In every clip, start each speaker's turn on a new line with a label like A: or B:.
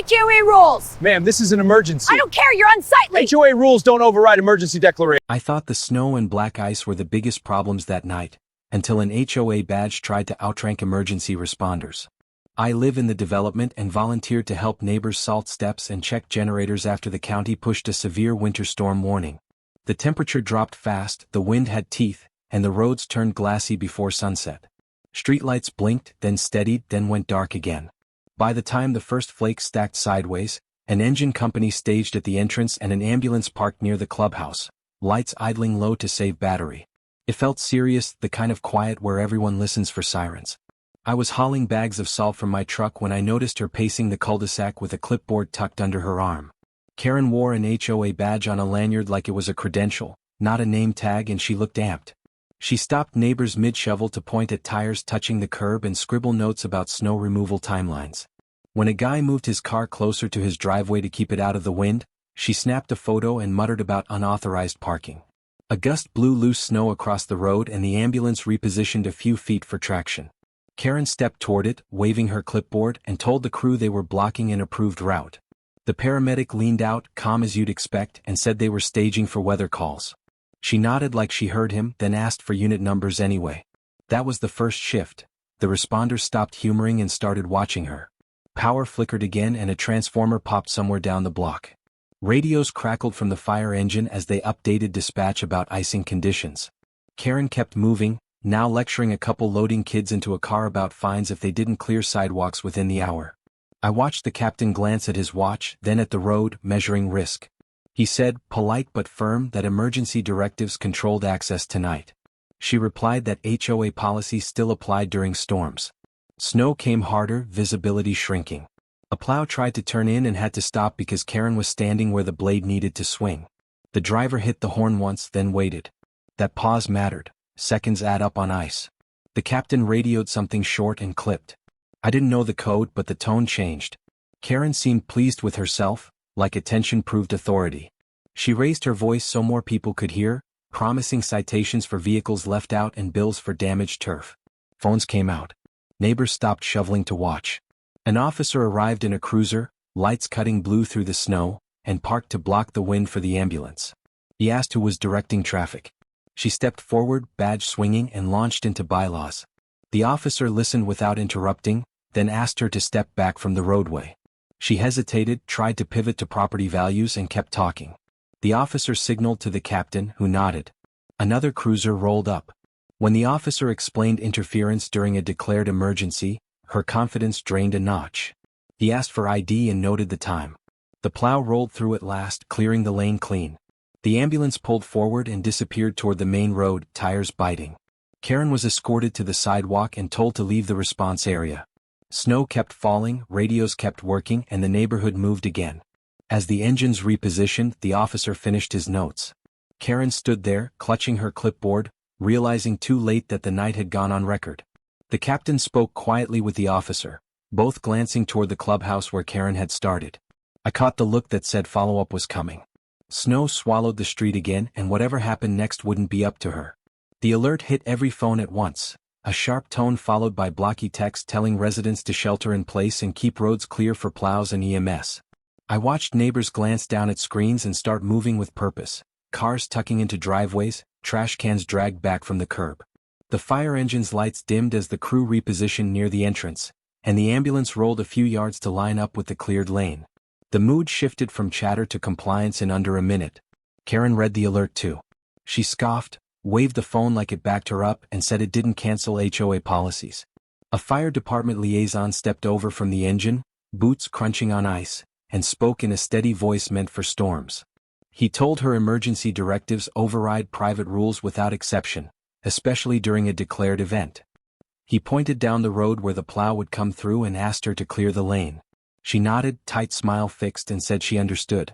A: HOA rules!
B: Ma'am, this is an emergency.
A: I don't care, you're unsightly!
B: HOA rules don't override emergency declaration.
C: I thought the snow and black ice were the biggest problems that night, until an HOA badge tried to outrank emergency responders. I live in the development and volunteered to help neighbors salt steps and check generators after the county pushed a severe winter storm warning. The temperature dropped fast, the wind had teeth, and the roads turned glassy before sunset. Streetlights blinked, then steadied, then went dark again. By the time the first flakes stacked sideways, an engine company staged at the entrance and an ambulance parked near the clubhouse, lights idling low to save battery. It felt serious, the kind of quiet where everyone listens for sirens. I was hauling bags of salt from my truck when I noticed her pacing the cul-de-sac with a clipboard tucked under her arm. Karen wore an HOA badge on a lanyard like it was a credential, not a name tag, and she looked amped. She stopped neighbors mid-shovel to point at tires touching the curb and scribble notes about snow removal timelines. When a guy moved his car closer to his driveway to keep it out of the wind, she snapped a photo and muttered about unauthorized parking. A gust blew loose snow across the road and the ambulance repositioned a few feet for traction. Karen stepped toward it, waving her clipboard, and told the crew they were blocking an approved route. The paramedic leaned out, calm as you'd expect, and said they were staging for weather calls. She nodded like she heard him, then asked for unit numbers anyway. That was the first shift. The responders stopped humoring and started watching her. Power flickered again and a transformer popped somewhere down the block. Radios crackled from the fire engine as they updated dispatch about icing conditions. Karen kept moving, now lecturing a couple loading kids into a car about fines if they didn't clear sidewalks within the hour. I watched the captain glance at his watch, then at the road, measuring risk. He said, polite but firm, that emergency directives controlled access tonight. She replied that HOA policy still applied during storms. Snow came harder, visibility shrinking. A plow tried to turn in and had to stop because Karen was standing where the blade needed to swing. The driver hit the horn once, then waited. That pause mattered. Seconds add up on ice. The captain radioed something short and clipped. I didn't know the code, but the tone changed. Karen seemed pleased with herself, like attention proved authority. She raised her voice so more people could hear, promising citations for vehicles left out and bills for damaged turf. Phones came out. Neighbors stopped shoveling to watch. An officer arrived in a cruiser, lights cutting blue through the snow, and parked to block the wind for the ambulance. He asked who was directing traffic. She stepped forward, badge swinging, and launched into bylaws. The officer listened without interrupting, then asked her to step back from the roadway. She hesitated, tried to pivot to property values, and kept talking. The officer signaled to the captain, who nodded. Another cruiser rolled up. When the officer explained interference during a declared emergency, her confidence drained a notch. He asked for ID and noted the time. The plow rolled through at last, clearing the lane clean. The ambulance pulled forward and disappeared toward the main road, tires biting. Karen was escorted to the sidewalk and told to leave the response area. Snow kept falling, radios kept working, and the neighborhood moved again. As the engines repositioned, the officer finished his notes. Karen stood there, clutching her clipboard, realizing too late that the night had gone on record. The captain spoke quietly with the officer, both glancing toward the clubhouse where Karen had started. I caught the look that said follow-up was coming. Snow swallowed the street again, and whatever happened next wouldn't be up to her. The alert hit every phone at once, a sharp tone followed by blocky text telling residents to shelter in place and keep roads clear for plows and EMS. I watched neighbors glance down at screens and start moving with purpose, cars tucking into driveways, trash cans dragged back from the curb. The fire engine's lights dimmed as the crew repositioned near the entrance, and the ambulance rolled a few yards to line up with the cleared lane. The mood shifted from chatter to compliance in under a minute. Karen read the alert too. She scoffed, waved the phone like it backed her up, and said it didn't cancel HOA policies. A fire department liaison stepped over from the engine, boots crunching on ice, and spoke in a steady voice meant for storms. He told her emergency directives override private rules without exception, especially during a declared event. He pointed down the road where the plow would come through and asked her to clear the lane. She nodded, tight smile fixed, and said she understood.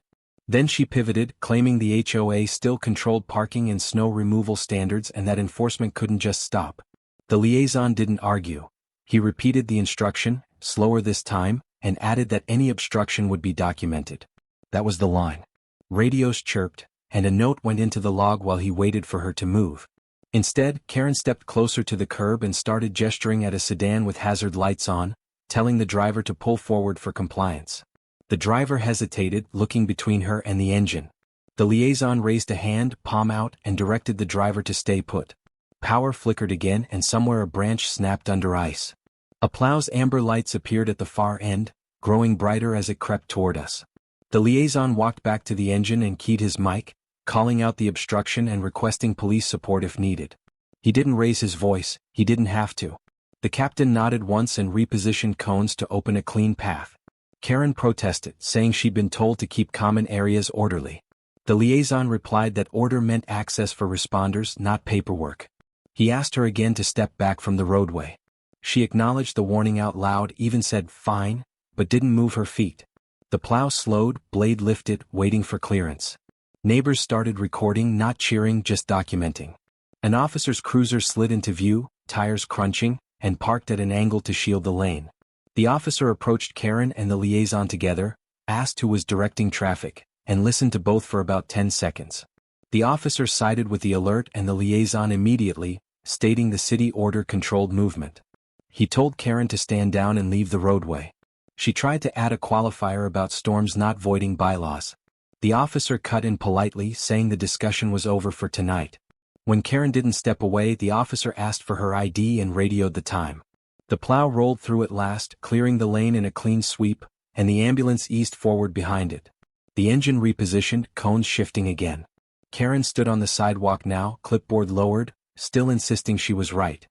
C: Then she pivoted, claiming the HOA still controlled parking and snow removal standards and that enforcement couldn't just stop. The liaison didn't argue. He repeated the instruction, slower this time, and added that any obstruction would be documented. That was the line. Radios chirped, and a note went into the log while he waited for her to move. Instead, Karen stepped closer to the curb and started gesturing at a sedan with hazard lights on, telling the driver to pull forward for compliance. The driver hesitated, looking between her and the engine. The liaison raised a hand, palm out, and directed the driver to stay put. Power flickered again and somewhere a branch snapped under ice. A plow's amber lights appeared at the far end, growing brighter as it crept toward us. The liaison walked back to the engine and keyed his mic, calling out the obstruction and requesting police support if needed. He didn't raise his voice, he didn't have to. The captain nodded once and repositioned cones to open a clean path. Karen protested, saying she'd been told to keep common areas orderly. The liaison replied that order meant access for responders, not paperwork. He asked her again to step back from the roadway. She acknowledged the warning out loud, even said, "Fine," but didn't move her feet. The plow slowed, blade lifted, waiting for clearance. Neighbors started recording, not cheering, just documenting. An officer's cruiser slid into view, tires crunching, and parked at an angle to shield the lane. The officer approached Karen and the liaison together, asked who was directing traffic, and listened to both for about 10 seconds. The officer sided with the alert and the liaison immediately, stating the city order controlled movement. He told Karen to stand down and leave the roadway. She tried to add a qualifier about storms not voiding bylaws. The officer cut in politely, saying the discussion was over for tonight. When Karen didn't step away, the officer asked for her ID and radioed the time. The plow rolled through at last, clearing the lane in a clean sweep, and the ambulance eased forward behind it. The engine repositioned, cones shifting again. Karen stood on the sidewalk now, clipboard lowered, still insisting she was right.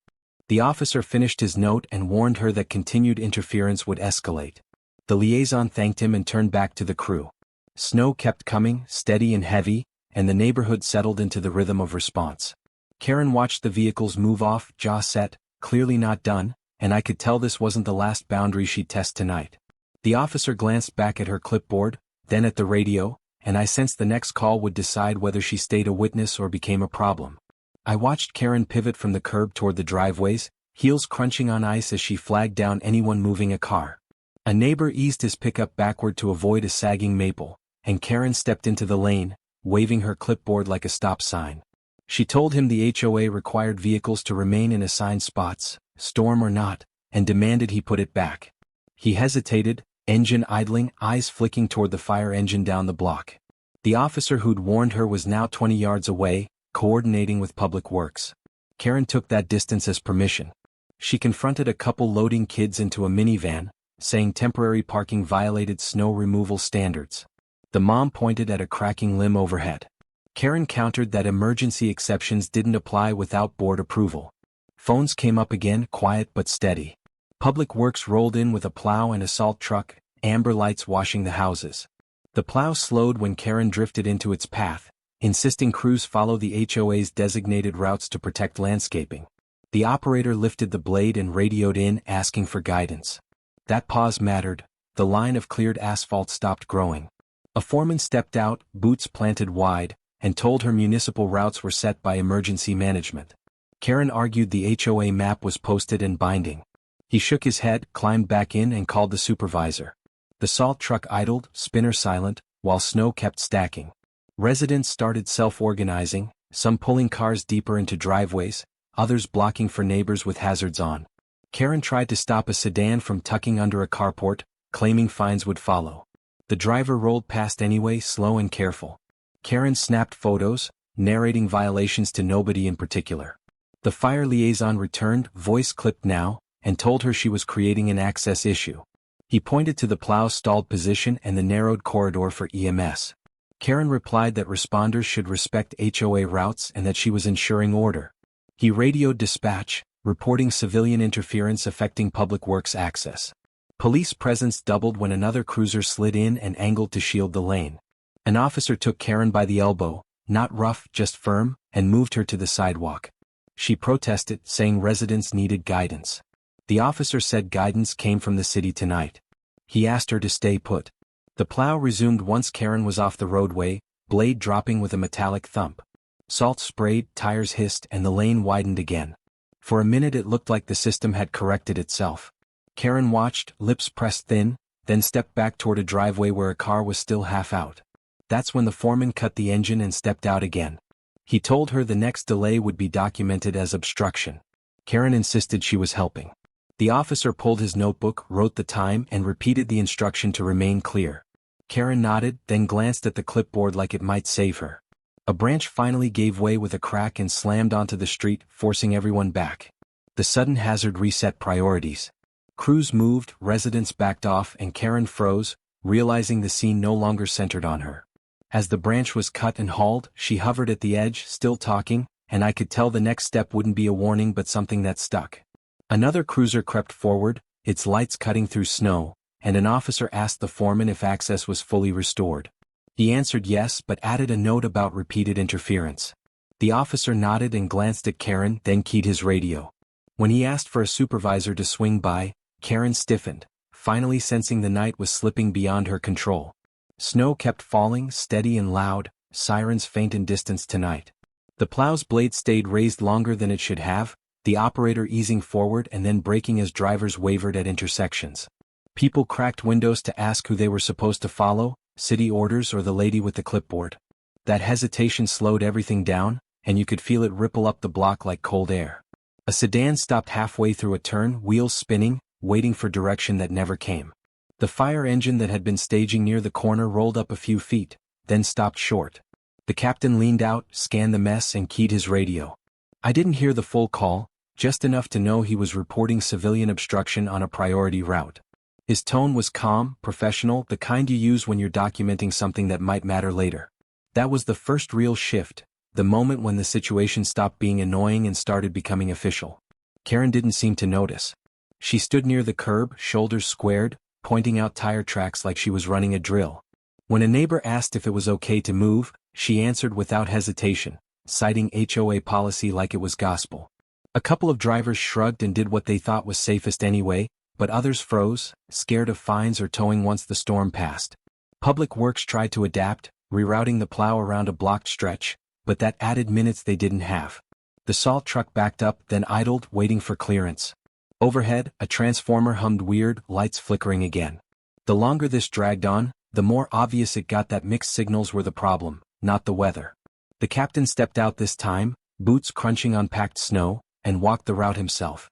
C: The officer finished his note and warned her that continued interference would escalate. The liaison thanked him and turned back to the crew. Snow kept coming, steady and heavy, and the neighborhood settled into the rhythm of response. Karen watched the vehicles move off, jaw set, clearly not done, and I could tell this wasn't the last boundary she'd test tonight. The officer glanced back at her clipboard, then at the radio, and I sensed the next call would decide whether she stayed a witness or became a problem. I watched Karen pivot from the curb toward the driveways, heels crunching on ice as she flagged down anyone moving a car. A neighbor eased his pickup backward to avoid a sagging maple, and Karen stepped into the lane, waving her clipboard like a stop sign. She told him the HOA required vehicles to remain in assigned spots, storm or not, and demanded he put it back. He hesitated, engine idling, eyes flicking toward the fire engine down the block. The officer who'd warned her was now 20 yards away, coordinating with Public Works. Karen took that distance as permission. She confronted a couple loading kids into a minivan, saying temporary parking violated snow removal standards. The mom pointed at a cracking limb overhead. Karen countered that emergency exceptions didn't apply without board approval. Phones came up again, quiet but steady. Public Works rolled in with a plow and a salt truck, amber lights washing the houses. The plow slowed when Karen drifted into its path, insisting crews follow the HOA's designated routes to protect landscaping. The operator lifted the blade and radioed in, asking for guidance. That pause mattered. The line of cleared asphalt stopped growing. A foreman stepped out, boots planted wide, and told her municipal routes were set by emergency management. Karen argued the HOA map was posted and binding. He shook his head, climbed back in and called the supervisor. The salt truck idled, spinner silent, while snow kept stacking. Residents started self-organizing, some pulling cars deeper into driveways, others blocking for neighbors with hazards on. Karen tried to stop a sedan from tucking under a carport, claiming fines would follow. The driver rolled past anyway, slow and careful. Karen snapped photos, narrating violations to nobody in particular. The fire liaison returned, voice clipped now, and told her she was creating an access issue. He pointed to the plow's stalled position and the narrowed corridor for EMS. Karen replied that responders should respect HOA routes and that she was ensuring order. He radioed dispatch, reporting civilian interference affecting Public Works access. Police presence doubled when another cruiser slid in and angled to shield the lane. An officer took Karen by the elbow, not rough, just firm, and moved her to the sidewalk. She protested, saying residents needed guidance. The officer said guidance came from the city tonight. He asked her to stay put. The plow resumed once Karen was off the roadway, blade dropping with a metallic thump. Salt sprayed, tires hissed, and the lane widened again. For a minute it looked like the system had corrected itself. Karen watched, lips pressed thin, then stepped back toward a driveway where a car was still half out. That's when the foreman cut the engine and stepped out again. He told her the next delay would be documented as obstruction. Karen insisted she was helping. The officer pulled his notebook, wrote the time, and repeated the instruction to remain clear. Karen nodded, then glanced at the clipboard like it might save her. A branch finally gave way with a crack and slammed onto the street, forcing everyone back. The sudden hazard reset priorities. Crews moved, residents backed off, and Karen froze, realizing the scene no longer centered on her. As the branch was cut and hauled, she hovered at the edge, still talking, and I could tell the next step wouldn't be a warning but something that stuck. Another cruiser crept forward, its lights cutting through snow, and an officer asked the foreman if access was fully restored. He answered yes but added a note about repeated interference. The officer nodded and glanced at Karen, then keyed his radio. When he asked for a supervisor to swing by, Karen stiffened, finally sensing the night was slipping beyond her control. Snow kept falling, steady and loud, sirens faint in distance tonight. The plow's blade stayed raised longer than it should have, the operator easing forward and then braking as drivers wavered at intersections. People cracked windows to ask who they were supposed to follow, city orders or the lady with the clipboard. That hesitation slowed everything down, and you could feel it ripple up the block like cold air. A sedan stopped halfway through a turn, wheels spinning, waiting for direction that never came. The fire engine that had been staging near the corner rolled up a few feet, then stopped short. The captain leaned out, scanned the mess and keyed his radio. I didn't hear the full call, just enough to know he was reporting civilian obstruction on a priority route. His tone was calm, professional, the kind you use when you're documenting something that might matter later. That was the first real shift, the moment when the situation stopped being annoying and started becoming official. Karen didn't seem to notice. She stood near the curb, shoulders squared, pointing out tire tracks like she was running a drill. When a neighbor asked if it was okay to move, she answered without hesitation, citing HOA policy like it was gospel. A couple of drivers shrugged and did what they thought was safest anyway, but others froze, scared of fines or towing once the storm passed. Public Works tried to adapt, rerouting the plow around a blocked stretch, but that added minutes they didn't have. The salt truck backed up, then idled, waiting for clearance. Overhead, a transformer hummed weird, lights flickering again. The longer this dragged on, the more obvious it got that mixed signals were the problem, not the weather. The captain stepped out this time, boots crunching on packed snow, and walked the route himself.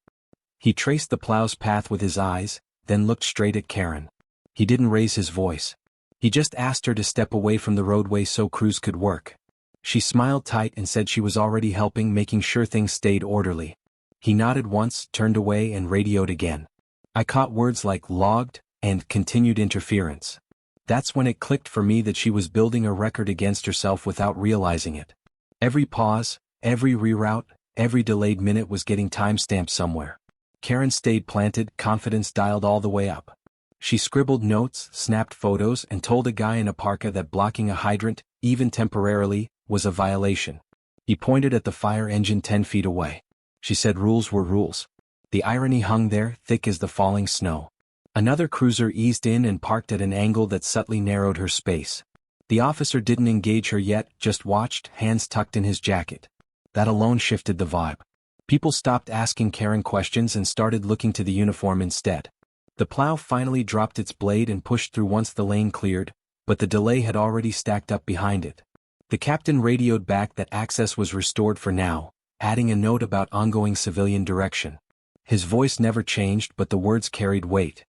C: He traced the plow's path with his eyes, then looked straight at Karen. He didn't raise his voice. He just asked her to step away from the roadway so crews could work. She smiled tight and said she was already helping, making sure things stayed orderly. He nodded once, turned away and radioed again. I caught words like logged and continued interference. That's when it clicked for me that she was building a record against herself without realizing it. Every pause, every reroute, every delayed minute was getting time-stamped somewhere. Karen stayed planted, confidence dialed all the way up. She scribbled notes, snapped photos, and told a guy in a parka that blocking a hydrant, even temporarily, was a violation. He pointed at the fire engine 10 feet away. She said rules were rules. The irony hung there, thick as the falling snow. Another cruiser eased in and parked at an angle that subtly narrowed her space. The officer didn't engage her yet, just watched, hands tucked in his jacket. That alone shifted the vibe. People stopped asking Karen questions and started looking to the uniform instead. The plow finally dropped its blade and pushed through once the lane cleared, but the delay had already stacked up behind it. The captain radioed back that access was restored for now, adding a note about ongoing civilian direction. His voice never changed, but the words carried weight.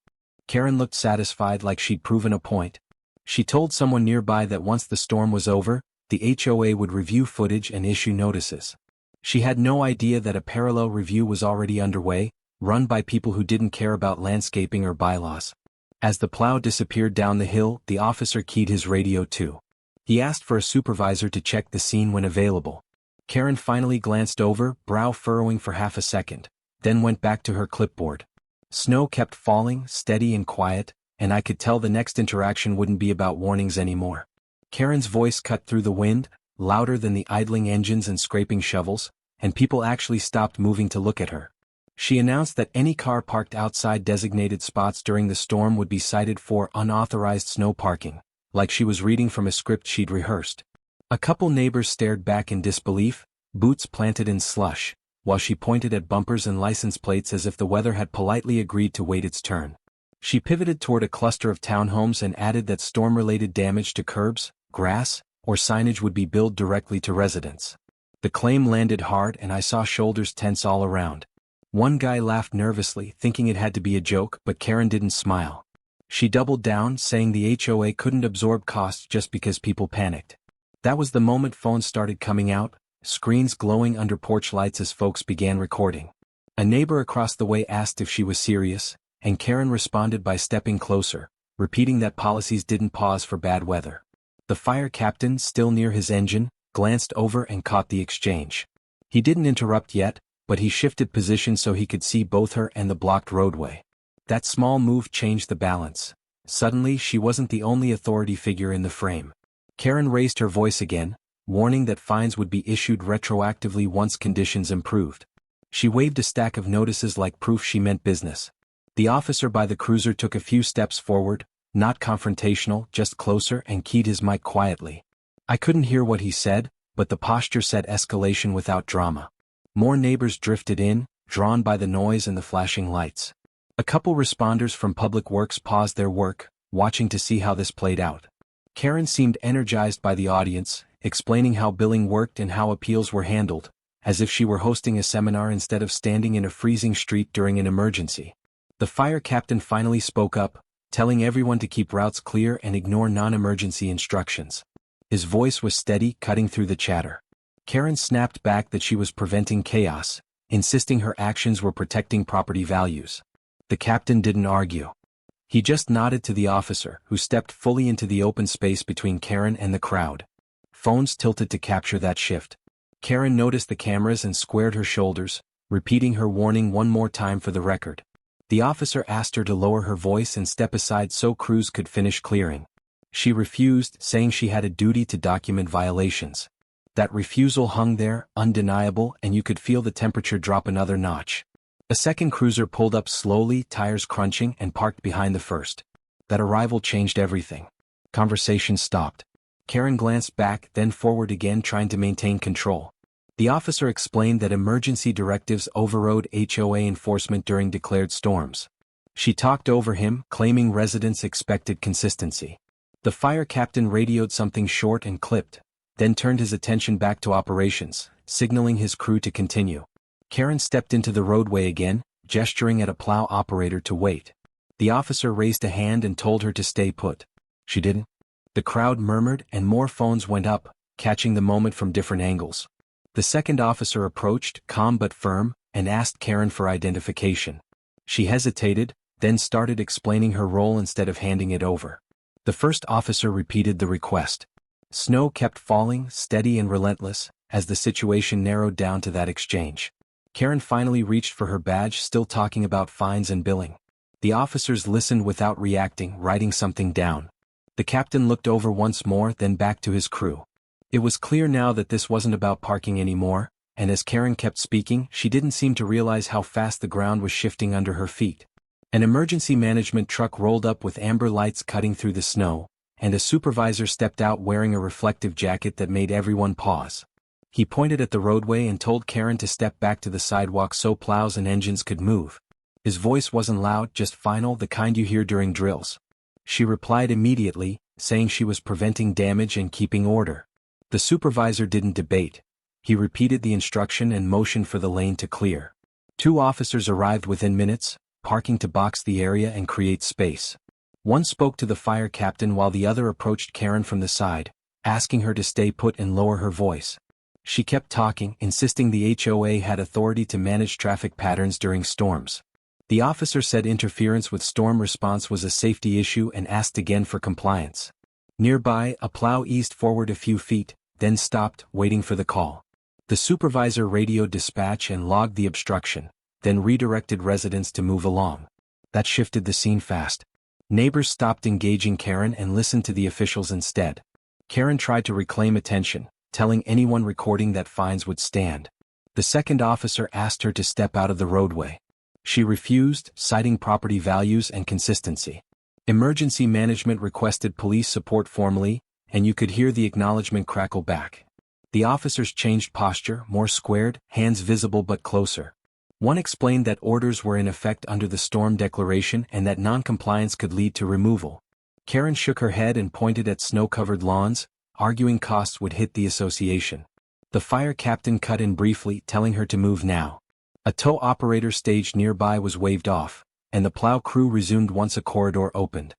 C: Karen looked satisfied, like she'd proven a point. She told someone nearby that once the storm was over, the HOA would review footage and issue notices. She had no idea that a parallel review was already underway, run by people who didn't care about landscaping or bylaws. As the plow disappeared down the hill, the officer keyed his radio too. He asked for a supervisor to check the scene when available. Karen finally glanced over, brow furrowing for half a second, then went back to her clipboard. Snow kept falling, steady and quiet, and I could tell the next interaction wouldn't be about warnings anymore. Karen's voice cut through the wind, louder than the idling engines and scraping shovels, and people actually stopped moving to look at her. She announced that any car parked outside designated spots during the storm would be cited for unauthorized snow parking, like she was reading from a script she'd rehearsed. A couple neighbors stared back in disbelief, boots planted in slush, while she pointed at bumpers and license plates as if the weather had politely agreed to wait its turn. She pivoted toward a cluster of townhomes and added that storm-related damage to curbs, grass, or signage would be billed directly to residents. The claim landed hard and I saw shoulders tense all around. One guy laughed nervously, thinking it had to be a joke, but Karen didn't smile. She doubled down, saying the HOA couldn't absorb costs just because people panicked. That was the moment phones started coming out, screens glowing under porch lights as folks began recording. A neighbor across the way asked if she was serious, and Karen responded by stepping closer, repeating that policies didn't pause for bad weather. The fire captain, still near his engine, glanced over and caught the exchange. He didn't interrupt yet, but he shifted position so he could see both her and the blocked roadway. That small move changed the balance. Suddenly she wasn't the only authority figure in the frame. Karen raised her voice again, warning that fines would be issued retroactively once conditions improved. She waved a stack of notices like proof she meant business. The officer by the cruiser took a few steps forward, not confrontational, just closer, and keyed his mic quietly. I couldn't hear what he said, but the posture said escalation without drama. More neighbors drifted in, drawn by the noise and the flashing lights. A couple responders from Public Works paused their work, watching to see how this played out. Karen seemed energized by the audience, explaining how billing worked and how appeals were handled, as if she were hosting a seminar instead of standing in a freezing street during an emergency. The fire captain finally spoke up, telling everyone to keep routes clear and ignore non-emergency instructions. His voice was steady, cutting through the chatter. Karen snapped back that she was preventing chaos, insisting her actions were protecting property values. The captain didn't argue. He just nodded to the officer, who stepped fully into the open space between Karen and the crowd. Phones tilted to capture that shift. Karen noticed the cameras and squared her shoulders, repeating her warning one more time for the record. The officer asked her to lower her voice and step aside so crews could finish clearing. She refused, saying she had a duty to document violations. That refusal hung there, undeniable, and you could feel the temperature drop another notch. A second cruiser pulled up slowly, tires crunching, and parked behind the first. That arrival changed everything. Conversation stopped. Karen glanced back, then forward again, trying to maintain control. The officer explained that emergency directives overrode HOA enforcement during declared storms. She talked over him, claiming residents expected consistency. The fire captain radioed something short and clipped, then turned his attention back to operations, signaling his crew to continue. Karen stepped into the roadway again, gesturing at a plow operator to wait. The officer raised a hand and told her to stay put. She didn't. The crowd murmured and more phones went up, catching the moment from different angles. The second officer approached, calm but firm, and asked Karen for identification. She hesitated, then started explaining her role instead of handing it over. The first officer repeated the request. Snow kept falling, steady and relentless, as the situation narrowed down to that exchange. Karen finally reached for her badge, still talking about fines and billing. The officers listened without reacting, writing something down. The captain looked over once more, then back to his crew. It was clear now that this wasn't about parking anymore, and as Karen kept speaking, she didn't seem to realize how fast the ground was shifting under her feet. An emergency management truck rolled up with amber lights cutting through the snow, and a supervisor stepped out wearing a reflective jacket that made everyone pause. He pointed at the roadway and told Karen to step back to the sidewalk so plows and engines could move. His voice wasn't loud, just final, the kind you hear during drills. She replied immediately, saying she was preventing damage and keeping order. The supervisor didn't debate. He repeated the instruction and motioned for the lane to clear. Two officers arrived within minutes, parking to box the area and create space. One spoke to the fire captain while the other approached Karen from the side, asking her to stay put and lower her voice. She kept talking, insisting the HOA had authority to manage traffic patterns during storms. The officer said interference with storm response was a safety issue and asked again for compliance. Nearby, a plow eased forward a few feet, then stopped, waiting for the call. The supervisor radioed dispatch and logged the obstruction, then redirected residents to move along. That shifted the scene fast. Neighbors stopped engaging Karen and listened to the officials instead. Karen tried to reclaim attention, telling anyone recording that fines would stand. The second officer asked her to step out of the roadway. She refused, citing property values and consistency. Emergency management requested police support formally, and you could hear the acknowledgement crackle back. The officers changed posture, more squared, hands visible but closer. One explained that orders were in effect under the storm declaration and that non-compliance could lead to removal. Karen shook her head and pointed at snow-covered lawns, arguing costs would hit the association. The fire captain cut in briefly, telling her to move now. A tow operator staged nearby was waved off, and the plow crew resumed once a corridor opened.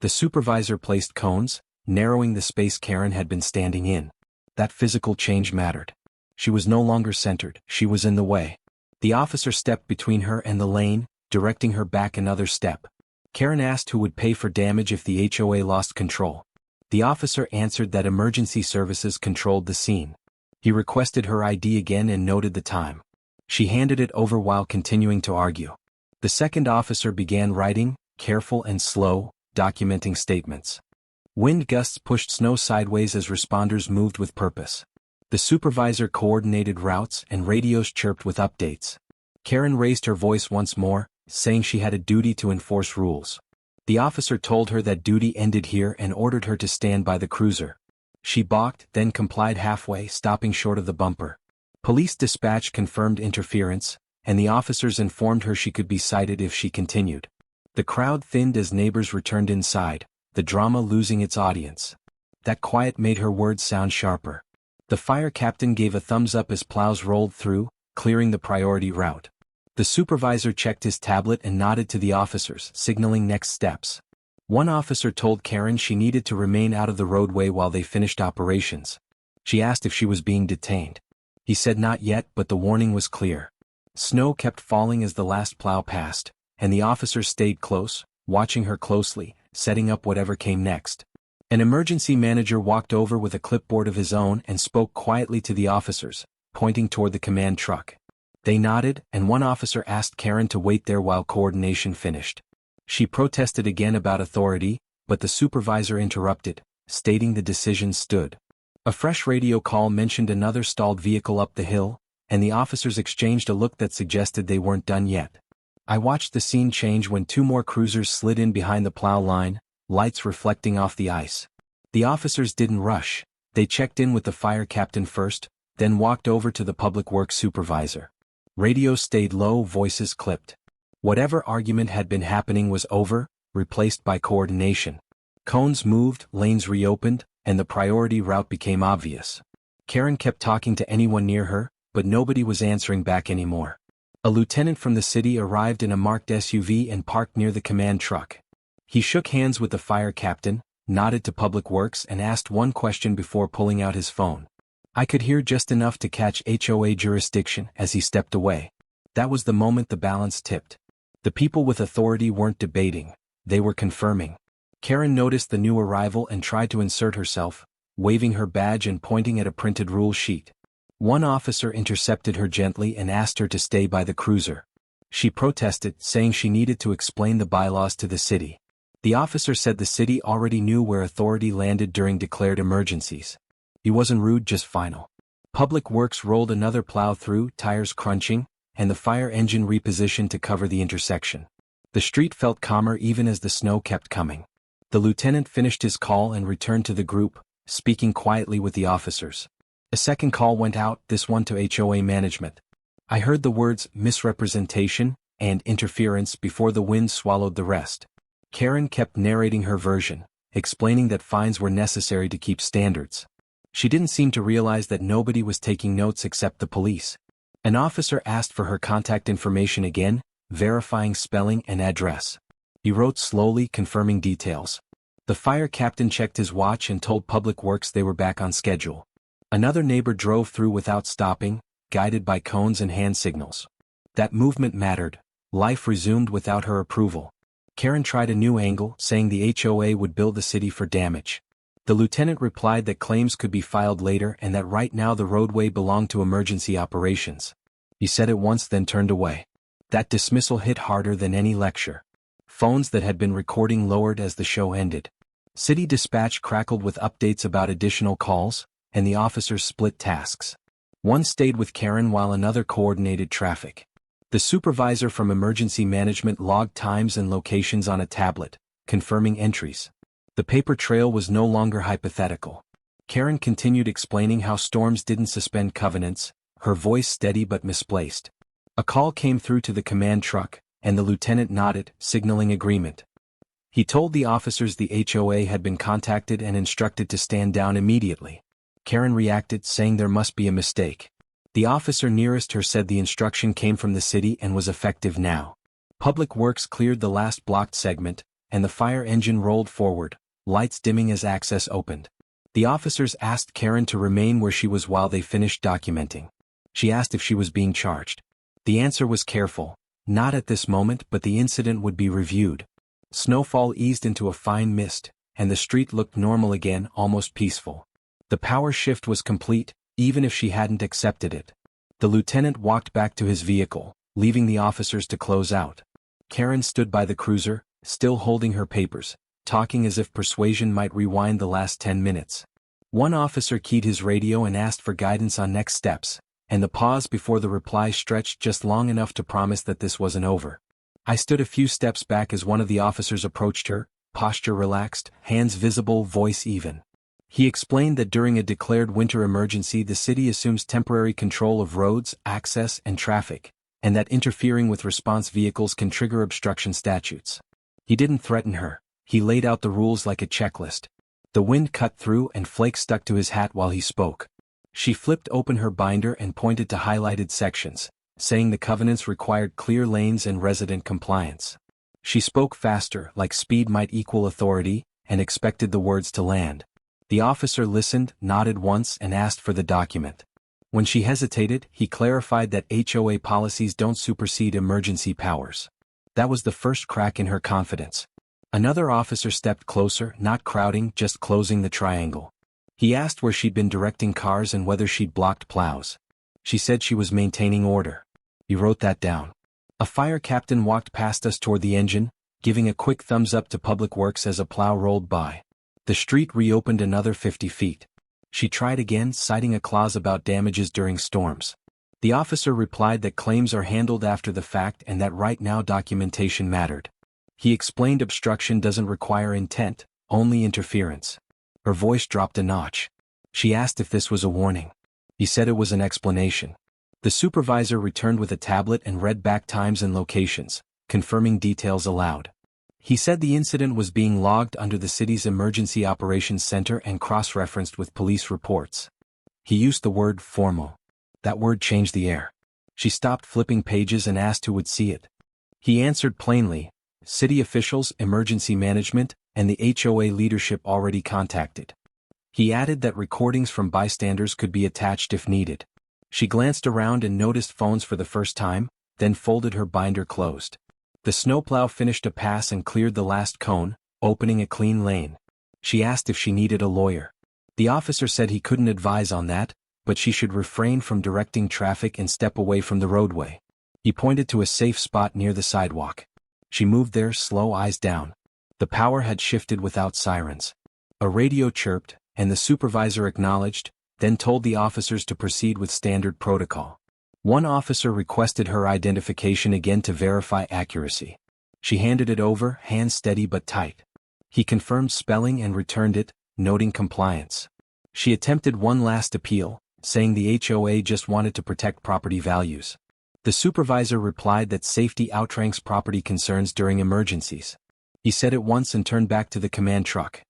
C: The supervisor placed cones, narrowing the space Karen had been standing in. That physical change mattered. She was no longer centered, she was in the way. The officer stepped between her and the lane, directing her back another step. Karen asked who would pay for damage if the HOA lost control. The officer answered that emergency services controlled the scene. He requested her ID again and noted the time. She handed it over while continuing to argue. The second officer began writing, careful and slow, documenting statements. Wind gusts pushed snow sideways as responders moved with purpose. The supervisor coordinated routes and radios chirped with updates. Karen raised her voice once more, saying she had a duty to enforce rules. The officer told her that duty ended here and ordered her to stand by the cruiser. She balked, then complied halfway, stopping short of the bumper. Police dispatch confirmed interference, and the officers informed her she could be cited if she continued. The crowd thinned as neighbors returned inside, the drama losing its audience. That quiet made her words sound sharper. The fire captain gave a thumbs up as plows rolled through, clearing the priority route. The supervisor checked his tablet and nodded to the officers, signaling next steps. One officer told Karen she needed to remain out of the roadway while they finished operations. She asked if she was being detained. He said not yet, but the warning was clear. Snow kept falling as the last plow passed, and the officers stayed close, watching her closely, setting up whatever came next. An emergency manager walked over with a clipboard of his own and spoke quietly to the officers, pointing toward the command truck. They nodded, and one officer asked Karen to wait there while coordination finished. She protested again about authority, but the supervisor interrupted, stating the decision stood. A fresh radio call mentioned another stalled vehicle up the hill, and the officers exchanged a look that suggested they weren't done yet. I watched the scene change when two more cruisers slid in behind the plow line, lights reflecting off the ice. The officers didn't rush. They checked in with the fire captain first, then walked over to the public works supervisor. Radio stayed low, voices clipped. Whatever argument had been happening was over, replaced by coordination. Cones moved, lanes reopened, and the priority route became obvious. Karen kept talking to anyone near her, but nobody was answering back anymore. A lieutenant from the city arrived in a marked SUV and parked near the command truck. He shook hands with the fire captain, nodded to Public Works and asked one question before pulling out his phone. I could hear just enough to catch HOA jurisdiction as he stepped away. That was the moment the balance tipped. The people with authority weren't debating, they were confirming. Karen noticed the new arrival and tried to insert herself, waving her badge and pointing at a printed rule sheet. One officer intercepted her gently and asked her to stay by the cruiser. She protested, saying she needed to explain the bylaws to the city. The officer said the city already knew where authority landed during declared emergencies. He wasn't rude, just final. Public Works rolled another plow through, tires crunching, and the fire engine repositioned to cover the intersection. The street felt calmer even as the snow kept coming. The lieutenant finished his call and returned to the group, speaking quietly with the officers. A second call went out, this one to HOA management. I heard the words misrepresentation and interference before the wind swallowed the rest. Karen kept narrating her version, explaining that fines were necessary to keep standards. She didn't seem to realize that nobody was taking notes except the police. An officer asked for her contact information again, verifying spelling and address. He wrote slowly, confirming details. The fire captain checked his watch and told Public Works they were back on schedule. Another neighbor drove through without stopping, guided by cones and hand signals. That movement mattered. Life resumed without her approval. Karen tried a new angle, saying the HOA would bill the city for damage. The lieutenant replied that claims could be filed later and that right now the roadway belonged to emergency operations. He said it once, then turned away. That dismissal hit harder than any lecture. Phones that had been recording lowered as the show ended. City dispatch crackled with updates about additional calls, and the officers split tasks. One stayed with Karen while another coordinated traffic. The supervisor from emergency management logged times and locations on a tablet, confirming entries. The paper trail was no longer hypothetical. Karen continued explaining how storms didn't suspend covenants, her voice steady but misplaced. A call came through to the command truck, and the lieutenant nodded, signaling agreement. He told the officers the HOA had been contacted and instructed to stand down immediately. Karen reacted, saying there must be a mistake. The officer nearest her said the instruction came from the city and was effective now. Public Works cleared the last blocked segment, and the fire engine rolled forward, lights dimming as access opened. The officers asked Karen to remain where she was while they finished documenting. She asked if she was being charged. The answer was careful. Not at this moment, but the incident would be reviewed. Snowfall eased into a fine mist, and the street looked normal again, almost peaceful. The power shift was complete, even if she hadn't accepted it. The lieutenant walked back to his vehicle, leaving the officers to close out. Karen stood by the cruiser, still holding her papers, talking as if persuasion might rewind the last 10 minutes. One officer keyed his radio and asked for guidance on next steps, and the pause before the reply stretched just long enough to promise that this wasn't over. I stood a few steps back as one of the officers approached her, posture relaxed, hands visible, voice even. He explained that during a declared winter emergency the city assumes temporary control of roads, access, and traffic, and that interfering with response vehicles can trigger obstruction statutes. He didn't threaten her. He laid out the rules like a checklist. The wind cut through and flakes stuck to his hat while he spoke. She flipped open her binder and pointed to highlighted sections, saying the covenants required clear lanes and resident compliance. She spoke faster, like speed might equal authority, and expected the words to land. The officer listened, nodded once, and asked for the document. When she hesitated, he clarified that HOA policies don't supersede emergency powers. That was the first crack in her confidence. Another officer stepped closer, not crowding, just closing the triangle. He asked where she'd been directing cars and whether she'd blocked plows. She said she was maintaining order. He wrote that down. A fire captain walked past us toward the engine, giving a quick thumbs up to Public Works as a plow rolled by. The street reopened another 50 feet. She tried again, citing a clause about damages during storms. The officer replied that claims are handled after the fact and that right now documentation mattered. He explained obstruction doesn't require intent, only interference. Her voice dropped a notch. She asked if this was a warning. He said it was an explanation. The supervisor returned with a tablet and read back times and locations, confirming details aloud. He said the incident was being logged under the city's Emergency Operations Center and cross-referenced with police reports. He used the word formal. That word changed the air. She stopped flipping pages and asked who would see it. He answered plainly, city officials, emergency management, and the HOA leadership already contacted. He added that recordings from bystanders could be attached if needed. She glanced around and noticed phones for the first time, then folded her binder closed. The snowplow finished a pass and cleared the last cone, opening a clean lane. She asked if she needed a lawyer. The officer said he couldn't advise on that, but she should refrain from directing traffic and step away from the roadway. He pointed to a safe spot near the sidewalk. She moved there, slow eyes down. The power had shifted without sirens. A radio chirped, and the supervisor acknowledged, then told the officers to proceed with standard protocol. One officer requested her identification again to verify accuracy. She handed it over, hands steady but tight. He confirmed spelling and returned it, noting compliance. She attempted one last appeal, saying the HOA just wanted to protect property values. The supervisor replied that safety outranks property concerns during emergencies. He said it once and turned back to the command truck.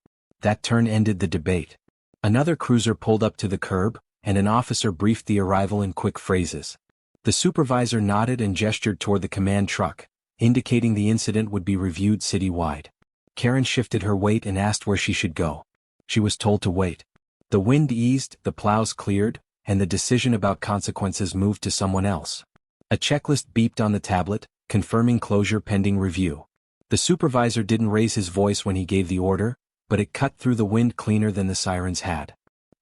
C: That turn ended the debate. Another cruiser pulled up to the curb, and an officer briefed the arrival in quick phrases. The supervisor nodded and gestured toward the command truck, indicating the incident would be reviewed citywide. Karen shifted her weight and asked where she should go. She was told to wait. The wind eased, the plows cleared, and the decision about consequences moved to someone else. A checklist beeped on the tablet, confirming closure pending review. The supervisor didn't raise his voice when he gave the order, but it cut through the wind cleaner than the sirens had.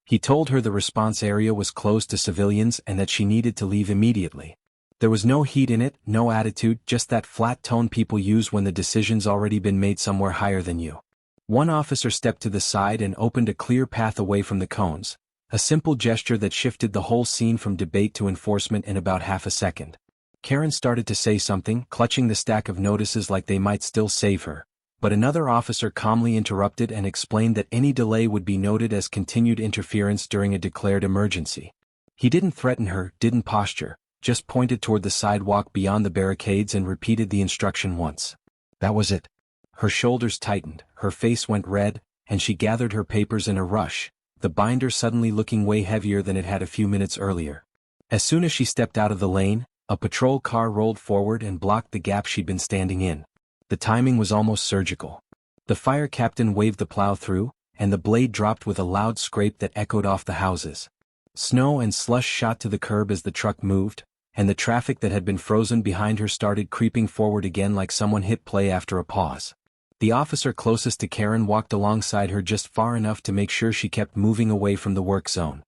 C: He told her the response area was closed to civilians and that she needed to leave immediately. There was no heat in it, no attitude, just that flat tone people use when the decision's already been made somewhere higher than you. One officer stepped to the side and opened a clear path away from the cones, a simple gesture that shifted the whole scene from debate to enforcement in about half a second. Karen started to say something, clutching the stack of notices like they might still save her, but another officer calmly interrupted and explained that any delay would be noted as continued interference during a declared emergency. He didn't threaten her, didn't posture, just pointed toward the sidewalk beyond the barricades and repeated the instruction once. That was it. Her shoulders tightened, her face went red, and she gathered her papers in a rush, the binder suddenly looking way heavier than it had a few minutes earlier. As soon as she stepped out of the lane, a patrol car rolled forward and blocked the gap she'd been standing in. The timing was almost surgical. The fire captain waved the plow through, and the blade dropped with a loud scrape that echoed off the houses. Snow and slush shot to the curb as the truck moved, and the traffic that had been frozen behind her started creeping forward again like someone hit play after a pause. The officer closest to Karen walked alongside her just far enough to make sure she kept moving away from the work zone.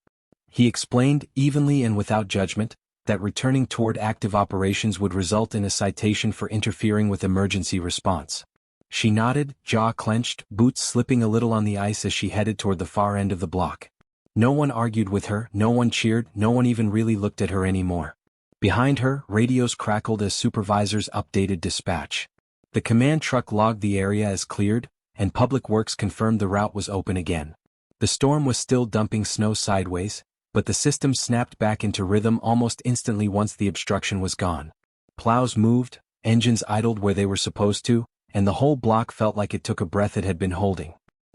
C: He explained, evenly and without judgment, that returning toward active operations would result in a citation for interfering with emergency response. She nodded, jaw clenched, boots slipping a little on the ice as she headed toward the far end of the block. No one argued with her, no one cheered, no one even really looked at her anymore. Behind her, radios crackled as supervisors updated dispatch. The command truck logged the area as cleared, and Public Works confirmed the route was open again. The storm was still dumping snow sideways, but the system snapped back into rhythm almost instantly once the obstruction was gone. Plows moved, engines idled where they were supposed to, and the whole block felt like it took a breath it had been holding.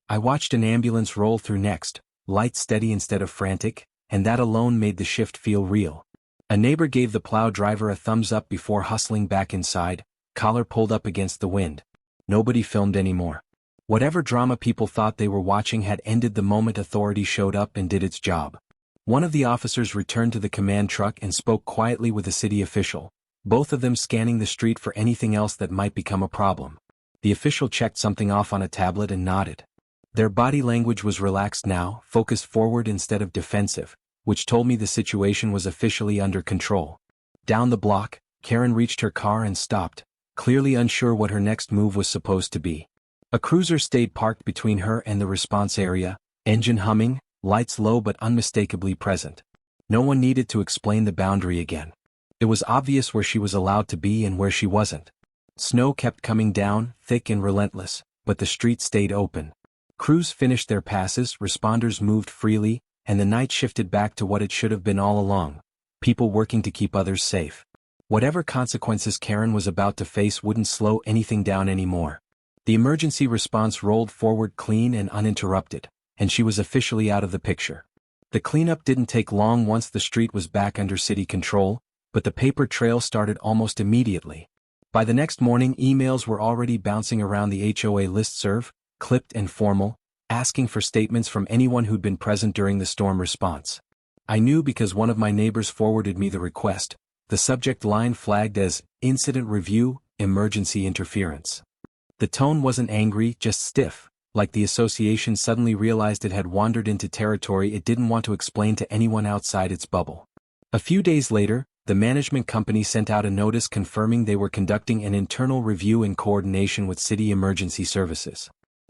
C: I watched an ambulance roll through next, lights steady instead of frantic, and that alone made the shift feel real. A neighbor gave the plow driver a thumbs up before hustling back inside, collar pulled up against the wind. Nobody filmed anymore. Whatever drama people thought they were watching had ended the moment authority showed up and did its job. One of the officers returned to the command truck and spoke quietly with a city official, both of them scanning the street for anything else that might become a problem. The official checked something off on a tablet and nodded. Their body language was relaxed now, focused forward instead of defensive, which told me the situation was officially under control. Down the block, Karen reached her car and stopped, clearly unsure what her next move was supposed to be. A cruiser stayed parked between her and the response area, engine humming, lights low but unmistakably present. No one needed to explain the boundary again. It was obvious where she was allowed to be and where she wasn't. Snow kept coming down, thick and relentless, but the street stayed open. Crews finished their passes, responders moved freely, and the night shifted back to what it should have been all along: people working to keep others safe. Whatever consequences Karen was about to face wouldn't slow anything down anymore. The emergency response rolled forward clean and uninterrupted, and she was officially out of the picture. The cleanup didn't take long once the street was back under city control, but the paper trail started almost immediately. By the next morning, emails were already bouncing around the HOA listserv, clipped and formal, asking for statements from anyone who'd been present during the storm response. I knew because one of my neighbors forwarded me the request, the subject line flagged as, "Incident Review, Emergency Interference." The tone wasn't angry, just stiff, like the association suddenly realized it had wandered into territory it didn't want to explain to anyone outside its bubble. A few days later, the management company sent out a notice confirming they were conducting an internal review in coordination with city emergency services.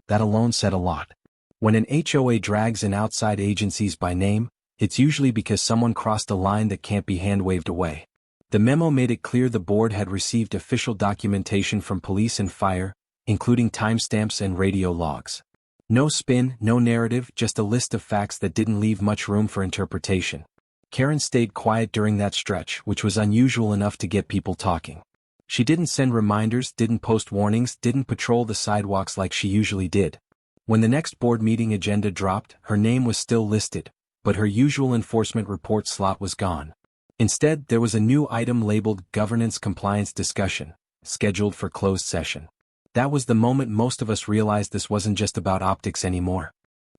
C: That alone said a lot. When an HOA drags in outside agencies by name, it's usually because someone crossed a line that can't be hand-waved away. The memo made it clear the board had received official documentation from police and fire, including timestamps and radio logs. No spin, no narrative, just a list of facts that didn't leave much room for interpretation. Karen stayed quiet during that stretch, which was unusual enough to get people talking. She didn't send reminders, didn't post warnings, didn't patrol the sidewalks like she usually did. When the next board meeting agenda dropped, her name was still listed, but her usual enforcement report slot was gone. Instead, there was a new item labeled Governance Compliance Discussion, scheduled for closed session. That was the moment most of us realized this wasn't just about optics anymore.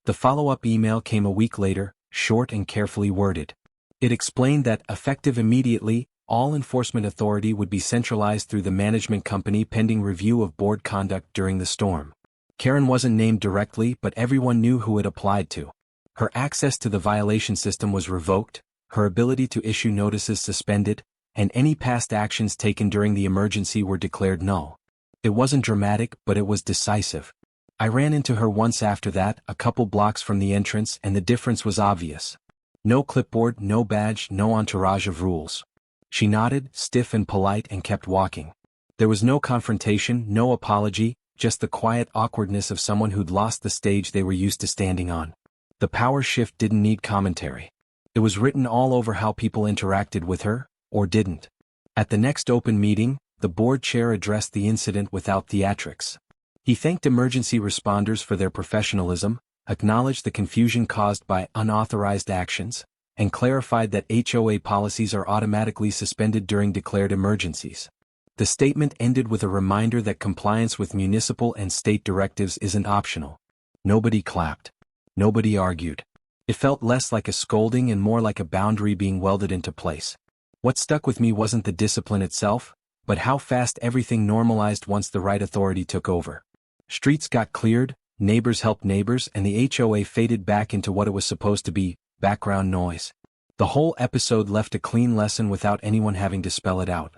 C: The follow-up email came a week later, short and carefully worded. It explained that, effective immediately, all enforcement authority would be centralized through the management company pending review of board conduct during the storm. Karen wasn't named directly, but everyone knew who it applied to. Her access to the violation system was revoked, her ability to issue notices suspended, and any past actions taken during the emergency were declared null. It wasn't dramatic, but it was decisive. I ran into her once after that, a couple blocks from the entrance, and the difference was obvious. No clipboard, no badge, no entourage of rules. She nodded, stiff and polite, and kept walking. There was no confrontation, no apology, just the quiet awkwardness of someone who'd lost the stage they were used to standing on. The power shift didn't need commentary. It was written all over how people interacted with her, or didn't. At the next open meeting, the board chair addressed the incident without theatrics. He thanked emergency responders for their professionalism, acknowledged the confusion caused by unauthorized actions, and clarified that HOA policies are automatically suspended during declared emergencies. The statement ended with a reminder that compliance with municipal and state directives isn't optional. Nobody clapped. Nobody argued. It felt less like a scolding and more like a boundary being welded into place. What stuck with me wasn't the discipline itself, but how fast everything normalized once the right authority took over. Streets got cleared, neighbors helped neighbors, and the HOA faded back into what it was supposed to be, background noise. The whole episode left a clean lesson without anyone having to spell it out.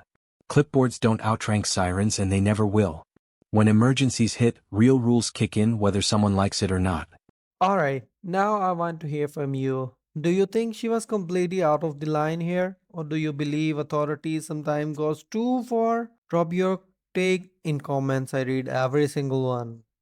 C: Clipboards don't outrank sirens, and they never will. When emergencies hit, real rules kick in whether someone likes it or not.
D: Alright, now I want to hear from you. Do you think she was completely out of the line here? Or do you believe authorities sometimes goes too far? Drop your take in comments, I read every single one.